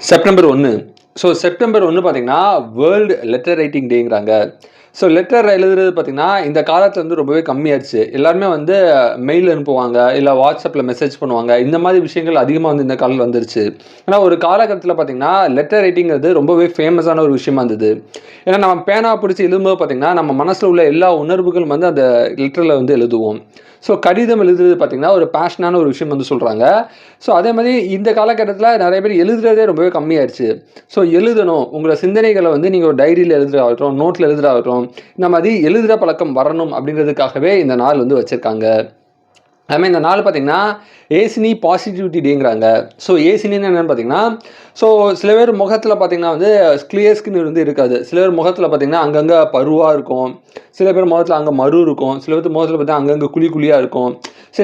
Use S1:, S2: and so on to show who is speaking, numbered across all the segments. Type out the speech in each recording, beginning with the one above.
S1: September 1. September 1 பார்த்தீங்கன்னா, world letter writing டேங்கிறாங்க. Letter எழுதுறது பார்த்தீங்கன்னா, இந்த காலத்துல வந்து ரொம்பவே கம்மியாயிருச்சு. எல்லாருமே வந்து மெயில் அனுப்புவாங்க, இல்ல WhatsAppல மெசேஜ் பண்ணுவாங்க. இந்த மாதிரி விஷயங்கள் அதிகமா வந்து இந்த காலம் வந்துருச்சு. ஆனா ஒரு காலகட்டத்தில பார்த்தீங்கன்னா, லெட்டர் ரைட்டிங்கிறது ரொம்பவே ஃபேமஸான ஒரு விஷயமா இருந்தது. ஏன்னா நம்ம பேனா பிடிச்சு எழுதும்போது பார்த்தீங்கன்னா, நம்ம மனசுல உள்ள எல்லா உணர்வுகளும் வந்து அந்த லெட்டர்ல வந்து எழுதுவோம். கடிதம் எழுதுறது பார்த்தீங்கன்னா, ஒரு பேஷனான ஒரு விஷயம் வந்து சொல்றாங்க. அதே மாரி இந்த காலகட்டத்தில நெறைய பேர் எழுதுறதே ரொம்பவே கம்மியாயிருச்சு. எழுதணும். உங்கள சிந்தனைகள வந்து நீங்க ஒரு டைரியில எழுதுறதாகட்டும், நோட்ல எழுதுறதாகட்டும், இந்த மாரி எழுதுற பழக்கம் வரணும் அப்படிங்கிறதுக்காகவே இந்த நாள் வந்து வச்சிருக்காங்க. அதுமாரி இந்த நாள் பார்த்தீங்கன்னா, ஏசினி பாசிட்டிவிட்டி டேங்கிறாங்க. ஏசினின்னா என்னன்னு பார்த்தீங்கன்னா, ஸோ சில பேர் முகத்தில பார்த்தீங்கன்னா வந்து கிளியர் ஸ்கின் வந்து இருக்காது. சில பேர் முகத்தில பார்த்தீங்கன்னா, அங்கங்க பருவா இருக்கும். சில பேர் முகத்தில அங்க மரு இருக்கும். சில பேர் முகத்தில பார்த்தீங்கன்னா, அங்கங்க குழி குழியா இருக்கும்.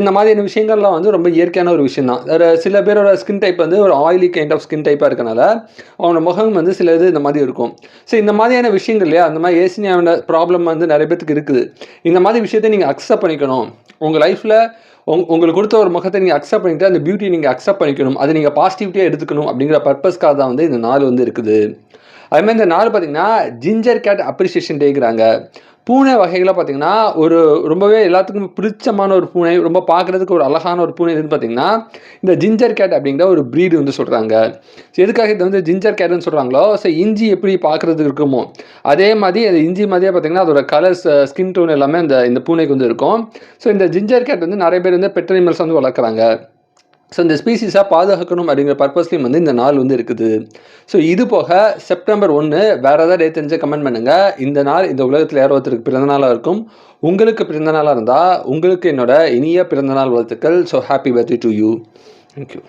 S1: இந்த மாதிரியான விஷயங்கள்லாம் வந்து ரொம்ப இயற்கையான ஒரு விஷயம் தான். சில பேரோட ஸ்கின் டைப் வந்து ஒரு ஆயிலி கைண்ட் ஆஃப் ஸ்கின் டைப்பா இருக்கனால, அவங்க முகம் வந்து சில இது இந்த மாதிரி இருக்கும். இந்த மாதிரியான விஷயங்கள் இல்லையா, அந்த மாதிரி ஏசினியாவோட ப்ராப்ளம் வந்து நெறைய பேத்துக்கு இருக்குது. இந்த மாதிரி விஷயத்த நீங்க அக்செப்ட் பண்ணிக்கணும். உங்க லைஃப்ல உங்களுக்கு குடுத்த ஒரு முகத்த நீங்க அக்செப்ட் பண்ணிட்டு, அந்த பியூட்டிய நீங்க அக்செப்ட் பண்ணிக்கணும். அத நீங்க பாசிட்டிவிட்டியா எடுத்துக்கணும் அப்படிங்கிற பர்ப்பஸ்க்காக தான் வந்து இந்த நாள் வந்து இருக்குது. அதுமாரி இந்த நாள் பார்த்தீங்கன்னா, ஜிஞ்சர் கேட் அப்ரிசியேஷன் டேங்கிறாங்க. பூனை வகைகள பார்த்தீங்கன்னா, ஒரு ரொம்பவே எல்லாத்துக்கும் பிடிச்சமான ஒரு பூனை, ரொம்ப பார்க்குறதுக்கு ஒரு அழகான ஒரு பூனை எதுன்னு பார்த்தீங்கன்னா, இந்த ஜிஞ்சர் கேட் அப்படிங்கிற ஒரு ப்ரீட் வந்து சொல்றாங்க. எதுக்காக இத வந்து ஜிஞ்சர் கேட்ன்னு சொல்றாங்களோ, இஞ்சி எப்படி பார்க்குறதுக்கு இருக்குமோ, அதே மாரி அது இஞ்சி மாதிரியே பார்த்தீங்கன்னா, அதோட கலர்ஸ், ஸ்கின் டோன் எல்லாமே இந்த பூனைக்கு வந்து இருக்கும். இந்த ஜிஞ்சர் கேட் வந்து நெறைய பேர் வந்து பெட் அனிமல்ஸா வந்து வளர்க்குறாங்க. இந்த ஸ்பீஷீஸா பாதுகாக்கணும் அப்படிங்கிற பர்ப்பஸ்லயும் வந்து இந்த நாள் வந்து இருக்குது. இது போக செப்டம்பர் 1 வேற ஏதாவது டேட் தெரிஞ்சா கமெண்ட் பண்ணுங்க. இந்த நாள் இந்த உலகத்துல யாரோ ஒருத்தருக்கு பிறந்த நாளா இருக்கும். உங்களுக்கு பிறந்த நாளா இருந்தா, உங்களுக்கு என்னோட இனிய பிறந்த நாள் வாழ்த்துக்கள். Happy birthday to you. Thank you.